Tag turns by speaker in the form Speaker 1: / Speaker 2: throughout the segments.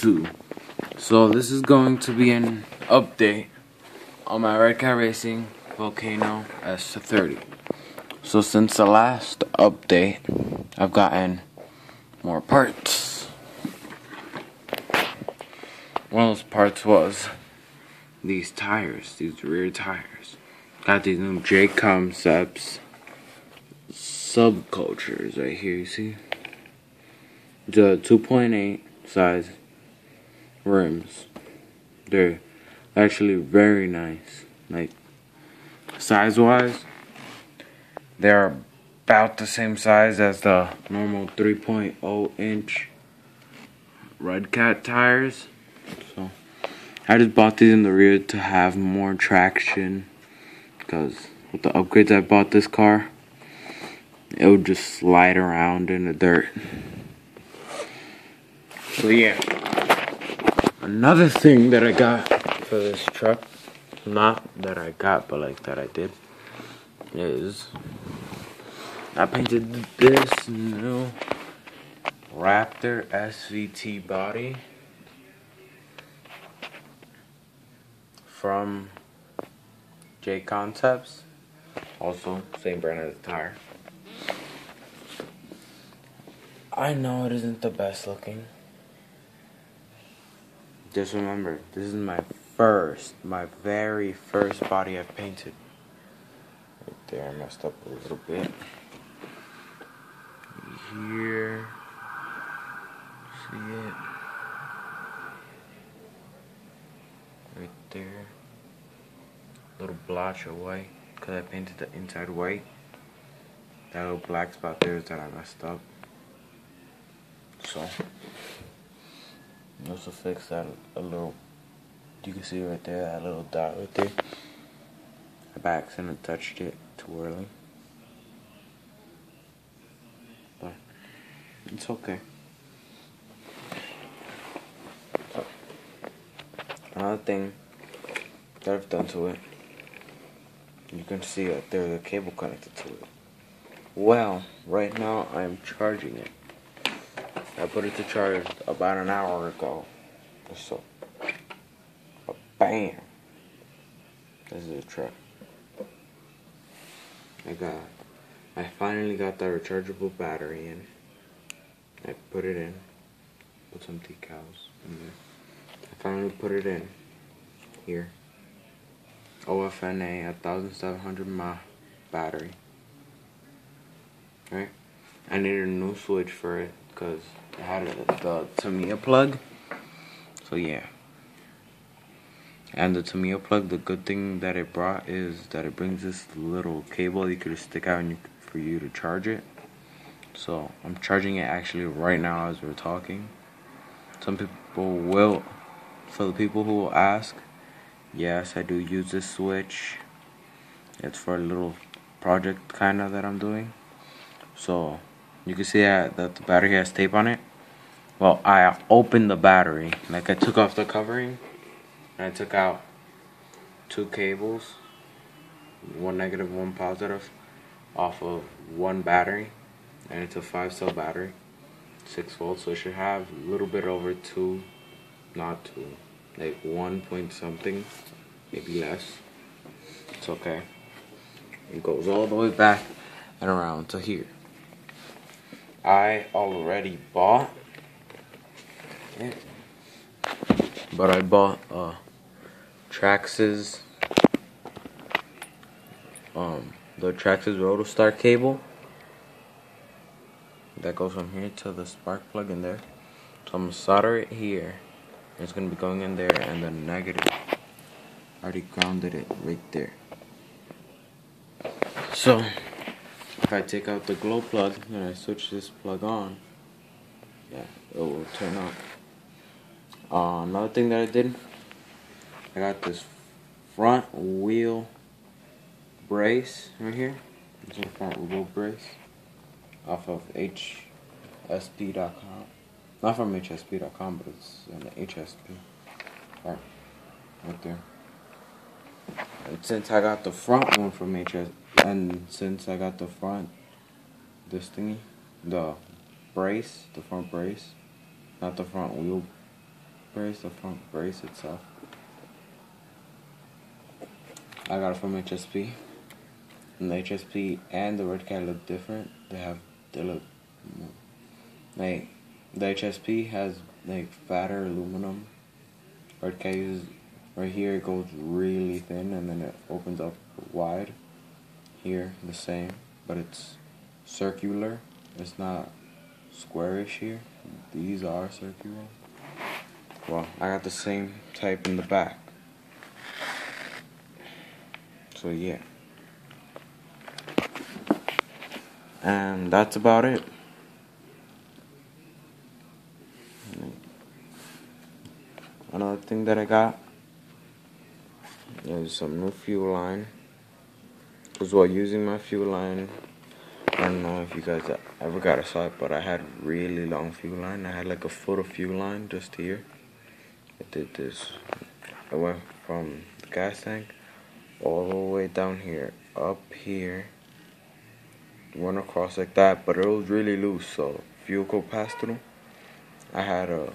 Speaker 1: 2. So this is going to be an update on my Redcat Racing Volcano S30. So since the last update, I've gotten more parts. One of those parts was these tires, these rear tires. Got these new J Concepts subcultures right here, you see? The 2.8 size rims. They're actually very nice. Like, size wise, they're about the same size as the normal 3.0 inch Redcat tires. So I just bought these in the rear to have more traction, because with the upgrades I bought this car, it would just slide around in the dirt. So yeah, another thing that I got for this truck, not that I got, but like that I did, is I painted this new Raptor SVT body from J Concepts, also same brand as the tire. I know it isn't the best looking. Just remember, this is my very first body I've painted. Right there, I messed up a little bit. Here, see it? Right there. Little blotch of white, because I painted the inside white. That little black spot there is that I messed up. So also fix that a little. You can see right there, that little dot right there. I by accident touched it too early, but it's okay. So, another thing that I've done to it, you can see that there's a cable connected to it. Well, right now I'm charging it. I put it to charge about an hour ago or so. But bam! This is a truck. I finally got the rechargeable battery in. I put it in. Put some decals in there. I finally put it in. Here. OFNA 1700 mAh battery. Right? I needed a new switch for it, because it had the Tamiya plug. So yeah. And the Tamiya plug, the good thing that it brought is that it brings this little cable you could just stick out for you to charge it. So I'm charging it actually right now as we're talking. Some people will, for the people who will ask, yes, I do use this switch. It's for a little project kinda that I'm doing. So you can see that the battery has tape on it. Well, I opened the battery, like I took off the covering, and I took out 2 cables, one negative, one positive, off of one battery, and it's a 5-cell battery, 6 volts, so it should have a little bit over 2, not 2, like 1 point something, maybe less. It's okay. It goes all the way back and around to here. I already bought it, but I bought Traxxas, the Traxxas Rotostar cable that goes from here to the spark plug in there. So I'm gonna solder it here. It's gonna be going in there, and the negative, I already grounded it right there. So if I take out the glow plug and I switch this plug on, yeah, it will turn on. Another thing that I did, I got this front wheel brace right here. It's a front wheel brace off of HSP.com. Not from HSP.com, but it's an HSP. Right there. And since I got the front one from HS, and since I got the front, this thingy, the brace, the front brace, not the front wheel brace, the front brace itself. I got it from HSP. And the HSP and the Redcat look different. They look like the HSP has like fatter aluminum. Redcat uses right here, it goes really thin and then it opens up wide. Here the same, but it's circular. It's not squarish here. These are circular. Well, I got the same type in the back. So yeah. And that's about it. Another thing that I got is some new fuel line. Because while using my fuel line, I don't know if you guys ever got a sight, but I had really long fuel line. I had like a foot of fuel line just here. It did this. It went from the gas tank all the way down here, up here, went across like that, but it was really loose, so fuel could pass through. I had a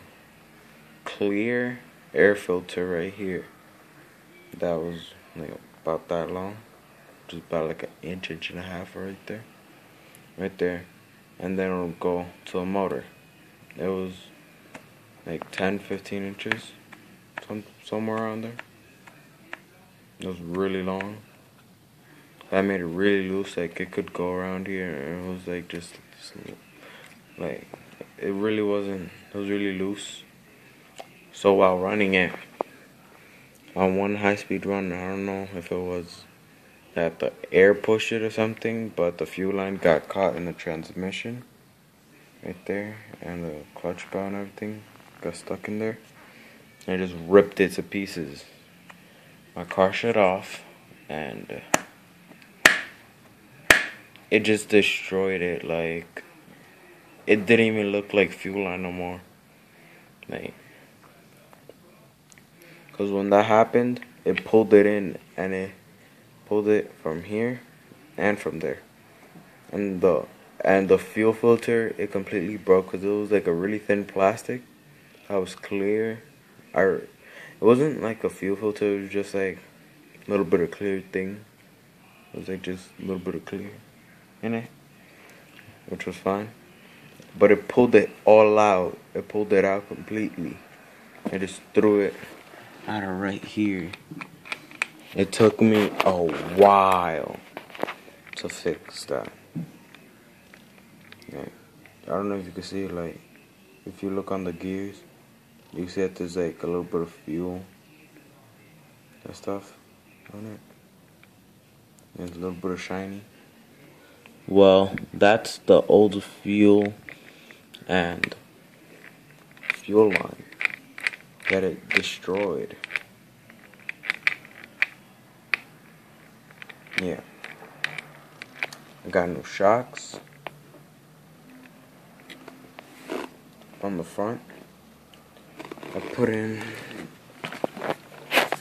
Speaker 1: clear air filter right here that was like about that long, just about like an inch and a half right there, and then it'll go to a motor. It was like 10-15 inches, somewhere around there. It was really long. I made it really loose, like it could go around here, and it was like just like it really wasn't. It was really loose. So while running it on one high-speed run, I don't know if it was that the air pushed it or something, but the fuel line got caught in the transmission right there, and the clutch bell and everything got stuck in there, and it just ripped it to pieces. My car shut off, and it just destroyed it. Like, it didn't even look like fuel line no more. Like, because when that happened, it pulled it in, and it pulled it from here and from there. And the fuel filter, it completely broke because it was like a really thin plastic that was clear. It wasn't like a fuel filter, it was just like a little bit of clear thing. It was like just a little bit of clear in it, which was fine. But it pulled it all out. It pulled it out completely. I just threw it out of right here. It took me a while to fix that. Like, I don't know if you can see it, like, if you look on the gears, you see that there's like a little bit of fuel and stuff on it. There's a little bit of shiny. Well, that's the old fuel and fuel line that it destroyed. Yeah. I got new shocks on the front. I put in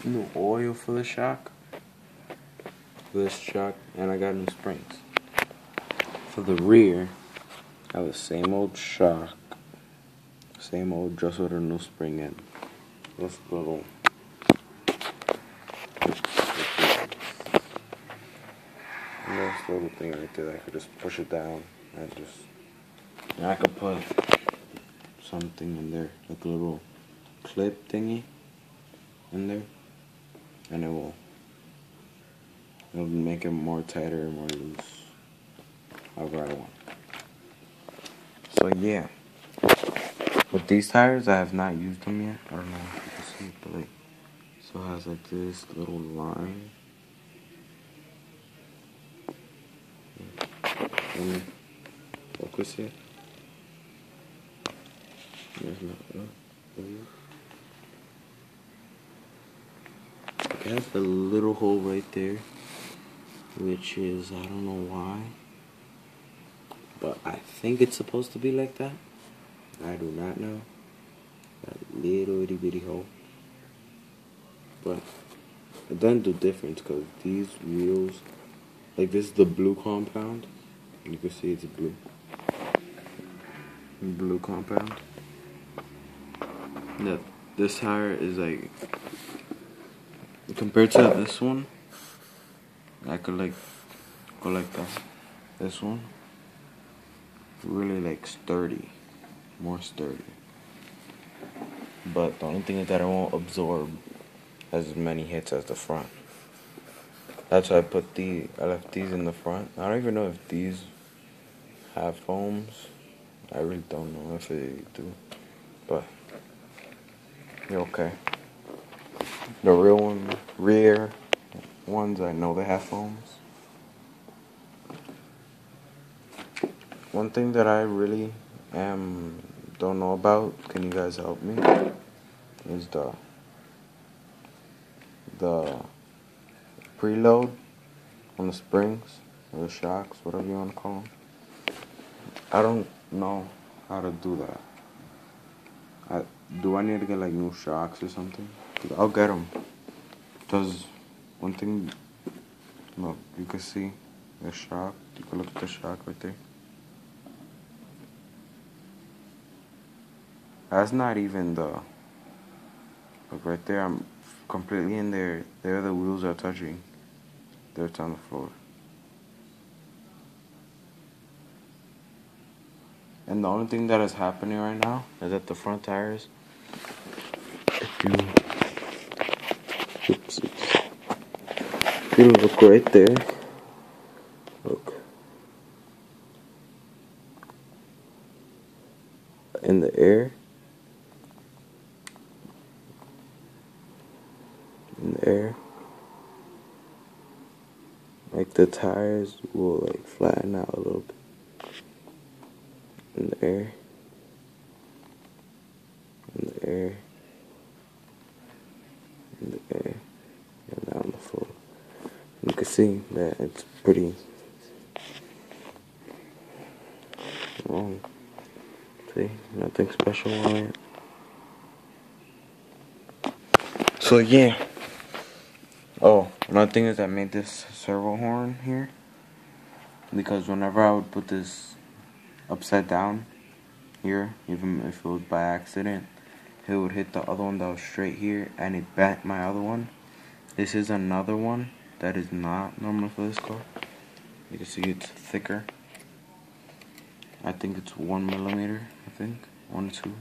Speaker 1: new oil for the shock. This shock, and I got new springs. For the rear, I have the same old shock, same old, just with a new spring in. This little thing right there, I could just push it down and I could put something in there, like a little clip thingy in there, and it'll make it more tighter and more loose, however I want. So yeah, with these tires, I have not used them yet. I don't know if you can see it, but like, so it has like this little line. Focus it. It has a little hole right there, which is, I don't know why, but I think it's supposed to be like that. I do not know. That little itty bitty hole. But it doesn't do difference because these wheels, like this is the blue compound. You can see it's blue. Blue compound. this tire is like, compared to this one, I could like go like that. This one really like sturdy, more sturdy. But the only thing is that it won't absorb as many hits as the front. That's why I left these in the front. I don't even know if these have foams. I really don't know if they do, but you're okay. The rear ones, I know they have foams. One thing that I really don't know about, can you guys help me? Is the preload on the springs or the shocks, whatever you want to call them. I don't know how to do that. Do I need to get like new shocks or something? I'll get them. Because one thing, look, you can see the shock. You can look at the shock right there. That's not even look right there, I'm completely in there. There the wheels are touching. There it's on the floor. And the only thing that is happening right now is that the front tires, if you look right there, look, in the air, like the tires will like flatten out a little bit in the air, and down the floor. You can see that it's pretty wrong. See, nothing special on it. So yeah. Oh, another thing is I made this servo horn here because whenever I would put this upside down here, even if it was by accident, it would hit the other one that was straight here and it bent my other one. This is another one that is not normal for this car. You can see it's thicker. I think it's 1 millimeter, 1 or 2.